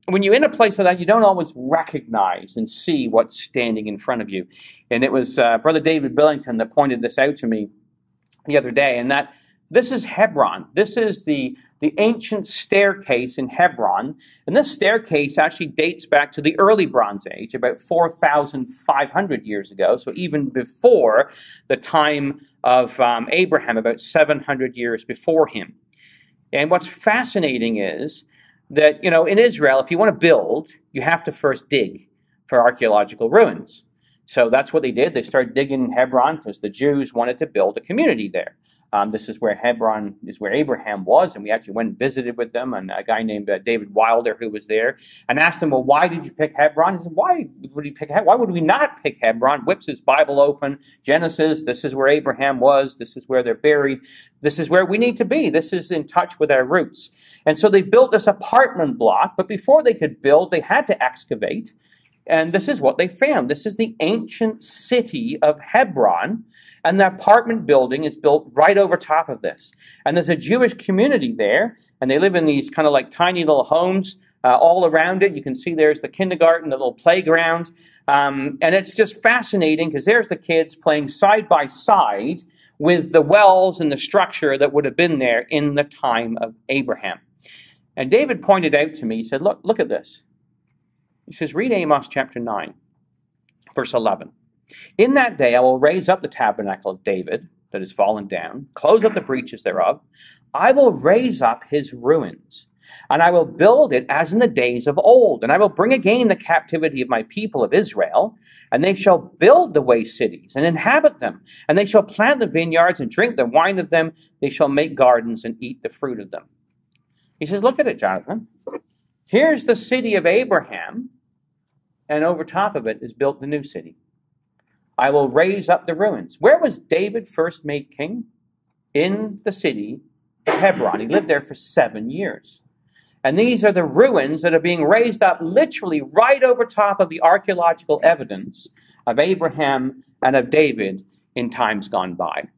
when you're in a place like that, you don't always recognize and see what's standing in front of you. And it was Brother David Billington that pointed this out to me the other day, and that this is Hebron. This is the ancient staircase in Hebron. And this staircase actually dates back to the early Bronze Age, about 4,500 years ago. So even before the time of Abraham, about 700 years before him. And what's fascinating is that, in Israel, if you want to build, you have to first dig for archaeological ruins. So that's what they did. They started digging in Hebron because the Jews wanted to build a community there. This is where Hebron is where Abraham was, and we actually went and visited with them, and a guy named David Wilder who was there, and asked him, well, why did you pick Hebron? He said, why would we not pick Hebron? Whips his Bible open, Genesis, this is where Abraham was, this is where they're buried, this is where we need to be, this is in touch with our roots. And so they built this apartment block, but before they could build, they had to excavate, and this is what they found. This is the ancient city of Hebron, and the apartment building is built right over top of this. And there's a Jewish community there, and they live in these kind of like tiny little homes all around it. You can see there's the kindergarten, the little playground. And it's just fascinating because there's the kids playing side by side with the wells and the structure that would have been there in the time of Abraham. And David pointed out to me, he said, look at this. He says, read Amos chapter 9, verse 11. In that day I will raise up the tabernacle of David that is fallen down, close up the breaches thereof. I will raise up his ruins, and I will build it as in the days of old. And I will bring again the captivity of my people of Israel, and they shall build the waste cities and inhabit them. And they shall plant the vineyards and drink the wine of them. They shall make gardens and eat the fruit of them. He says, look at it, Jonathan. Here's the city of Abraham, and over top of it is built the new city. I will raise up the ruins. Where was David first made king? In the city of Hebron. He lived there for 7 years. And these are the ruins that are being raised up literally right over top of the archaeological evidence of Abraham and of David in times gone by.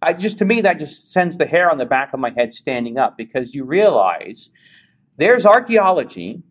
To me, that just sends the hair on the back of my head standing up, because you realize there's archaeology,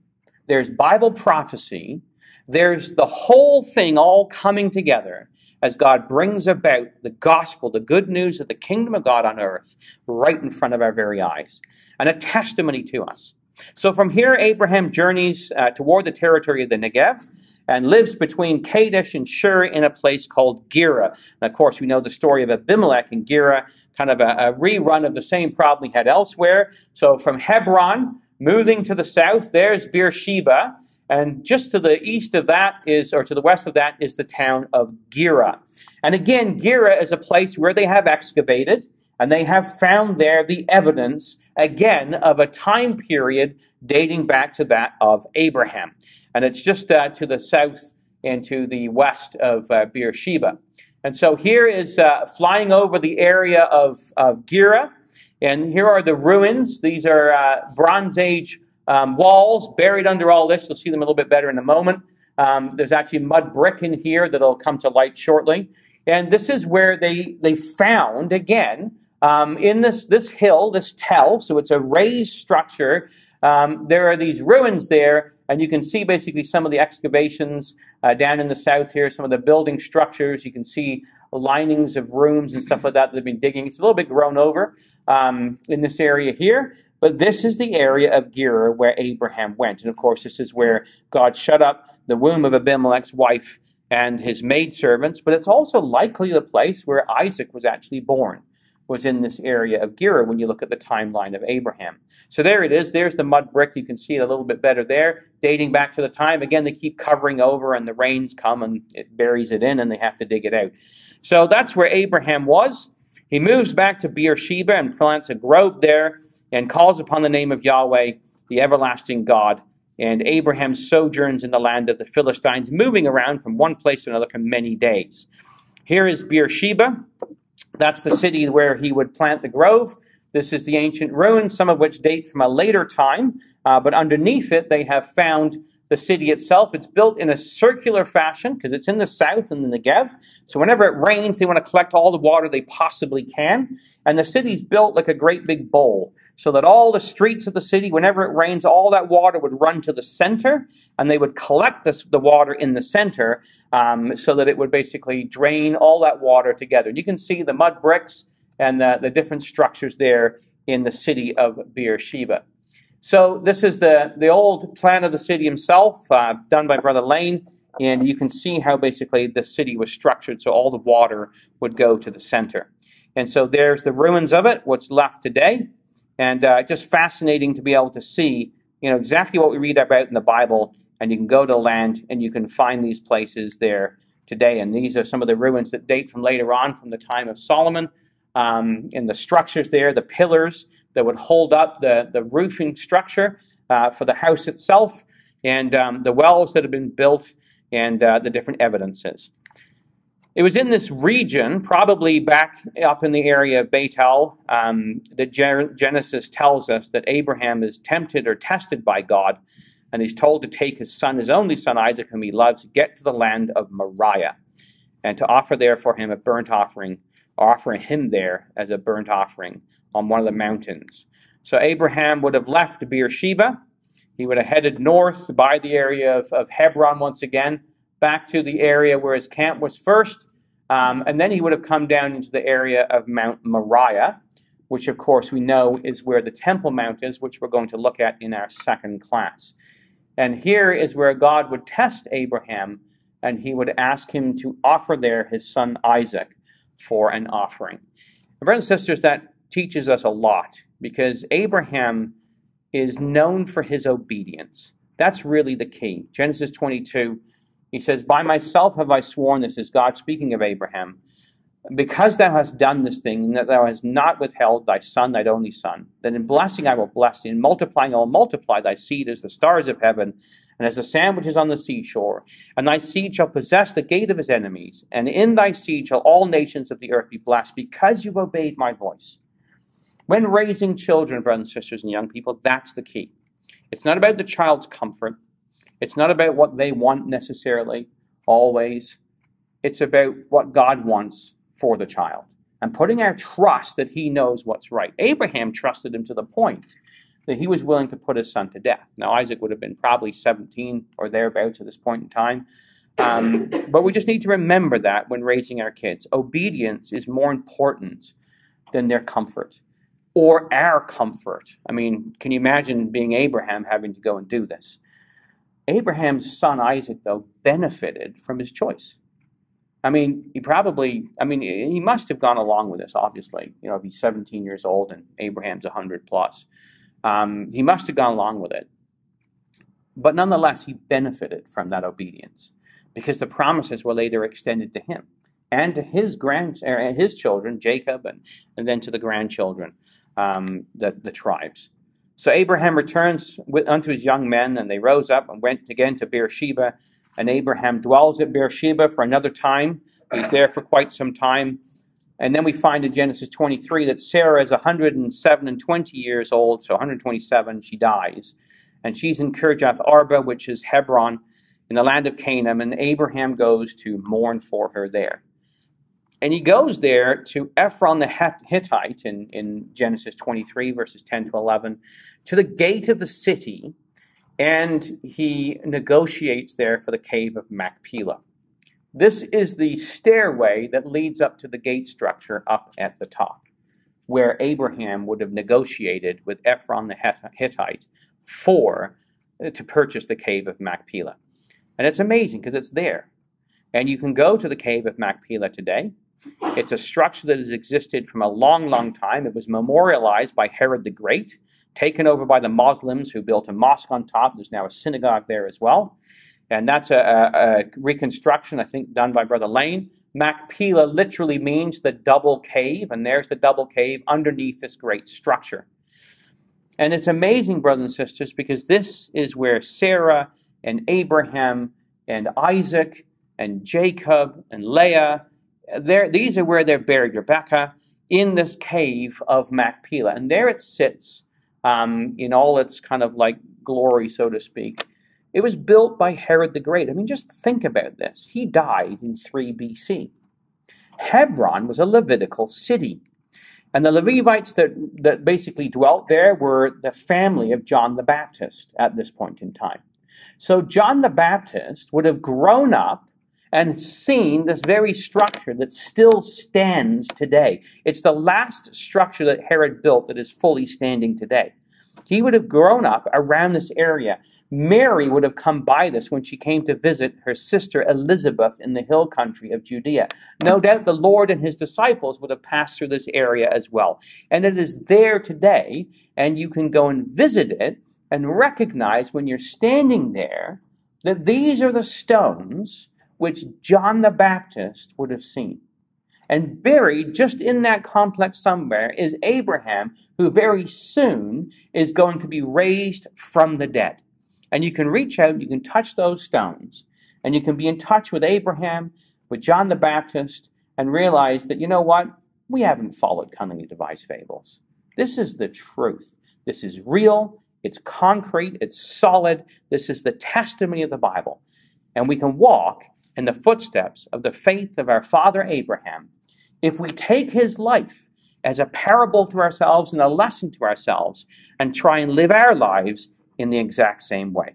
there's Bible prophecy, there's the whole thing all coming together as God brings about the gospel, the good news of the kingdom of God on earth, right in front of our very eyes, and a testimony to us. So from here, Abraham journeys toward the territory of the Negev and lives between Kadesh and Shur in a place called Gerar. And of course, we know the story of Abimelech and Gerar, kind of a rerun of the same problem he had elsewhere. So from Hebron, moving to the south, there's Beersheba. And just to the east of that or to the west of that, is the town of Gerar. And again, Gerar is a place where they have excavated, and they have found there the evidence, again, of a time period dating back to that of Abraham. And it's just to the south and to the west of Beersheba. And so here is flying over the area of Gerar, and here are the ruins. These are Bronze Age walls buried under all this. You'll see them a little bit better in a moment. There's actually mud brick in here that'll come to light shortly. And this is where they found, again, in this hill, this tell, so it's a raised structure. There are these ruins there, and you can see basically some of the excavations down in the south here, some of the building structures. You can see linings of rooms and stuff like that they've been digging. It's a little bit grown over in this area here. But this is the area of Gerar where Abraham went. And of course, this is where God shut up the womb of Abimelech's wife and his maidservants. But it's also likely the place where Isaac was actually born, was in this area of Gerar when you look at the timeline of Abraham. So there it is. There's the mud brick. You can see it a little bit better there, dating back to the time. Again, they keep covering over, and the rains come and it buries it in, and they have to dig it out. So that's where Abraham was. He moves back to Beersheba and plants a grove there, and calls upon the name of Yahweh, the everlasting God. And Abraham sojourns in the land of the Philistines, moving around from one place to another for many days. Here is Beersheba. That's the city where he would plant the grove. This is the ancient ruins, some of which date from a later time. But underneath it, they have found the city itself. It's built in a circular fashion because it's in the south in the Negev. So whenever it rains, they want to collect all the water they possibly can. And the city's built like a great big bowl, so that all the streets of the city, whenever it rains, all that water would run to the center, and they would collect the water in the center so that it would basically drain all that water together. And you can see the mud bricks and the different structures there in the city of Beersheba. So this is the old plan of the city himself, done by Brother Lane, and you can see how basically the city was structured, so all the water would go to the center. And so there's the ruins of it, what's left today. And just fascinating to be able to see, exactly what we read about in the Bible. And you can go to the land and you can find these places there today. And these are some of the ruins that date from later on, from the time of Solomon. in the structures there, the pillars that would hold up the roofing structure for the house itself, and the wells that have been built, and the different evidences. It was in this region, probably back up in the area of Bethel, that Genesis tells us that Abraham is tempted or tested by God, and he's told to take his son, his only son Isaac, whom he loves, get to the land of Moriah, and to offer there for him a burnt offering, or offer him there as a burnt offering on one of the mountains. So Abraham would have left Beersheba. He would have headed north by the area of Hebron once again, back to the area where his camp was first, and then he would have come down into the area of Mount Moriah, which of course we know is where the Temple Mount is, which we're going to look at in our second class. And here is where God would test Abraham, and he would ask him to offer there his son Isaac for an offering. And brothers and sisters, that teaches us a lot, because Abraham is known for his obedience. That's really the key. Genesis 22, he says, "By myself have I sworn," this is God speaking of Abraham, "because thou hast done this thing, and that thou hast not withheld thy son, thine only son, then in blessing I will bless thee, in multiplying I will multiply thy seed as the stars of heaven, and as the sand which is on the seashore. And thy seed shall possess the gate of his enemies, and in thy seed shall all nations of the earth be blessed, because you obeyed my voice." When raising children, brothers and sisters and young people, that's the key. It's not about the child's comfort. It's not about what they want necessarily, always. It's about what God wants for the child, and putting our trust that he knows what's right. Abraham trusted him to the point that he was willing to put his son to death. Now, Isaac would have been probably 17 or thereabouts at this point in time. But we just need to remember that when raising our kids. Obedience is more important than their comfort or our comfort. I mean, can you imagine being Abraham having to go and do this? Abraham's son Isaac, though, benefited from his choice. I mean, he must have gone along with this, obviously. You know, if he's 17 years old and Abraham's 100 plus. He must have gone along with it. But nonetheless, he benefited from that obedience, because the promises were later extended to him and to his children, Jacob, and then to the grandchildren, the tribes. So Abraham returns unto his young men, and they rose up and went again to Beersheba. And Abraham dwells at Beersheba for another time. He's there for quite some time. And then we find in Genesis 23 that Sarah is 107 and 20 years old, so 127, she dies. And she's in Kirjath Arba, which is Hebron, in the land of Canaan, and Abraham goes to mourn for her there. And he goes there to Ephron the Hittite in Genesis 23, verses 10 to 11, to the gate of the city, and he negotiates there for the cave of Machpelah. This is the stairway that leads up to the gate structure up at the top, where Abraham would have negotiated with Ephron the Hittite to purchase the cave of Machpelah. And it's amazing because it's there. And you can go to the cave of Machpelah today. It's a structure that has existed from a long, long time. It was memorialized by Herod the Great, taken over by the Muslims who built a mosque on top. There's now a synagogue there as well. And that's a reconstruction, I think, done by Brother Lane. Machpelah literally means the double cave, and there's the double cave underneath this great structure. And it's amazing, brothers and sisters, because this is where Sarah and Abraham and Isaac and Jacob and Leah, these are where they're buried, Rebecca, in this cave of Machpelah. And there it sits in all its kind of like glory, so to speak. It was built by Herod the Great. I mean, just think about this. He died in 3 BC. Hebron was a Levitical city. And the Levites that basically dwelt there were the family of John the Baptist at this point in time. So John the Baptist would have grown up and seen this very structure that still stands today. It's the last structure that Herod built that is fully standing today. He would have grown up around this area. Mary would have come by this when she came to visit her sister Elizabeth in the hill country of Judea. No doubt the Lord and his disciples would have passed through this area as well. And it is there today, and you can go and visit it and recognize when you're standing there that these are the stones which John the Baptist would have seen. And buried just in that complex somewhere is Abraham, who very soon is going to be raised from the dead. And you can reach out, you can touch those stones, and you can be in touch with Abraham, with John the Baptist, and realize that, you know what? We haven't followed Cunningly devised fables. This is the truth. This is real. It's concrete. It's solid. This is the testimony of the Bible. And we can walk in the footsteps of the faith of our father Abraham if we take his life as a parable to ourselves and a lesson to ourselves and try and live our lives in the exact same way.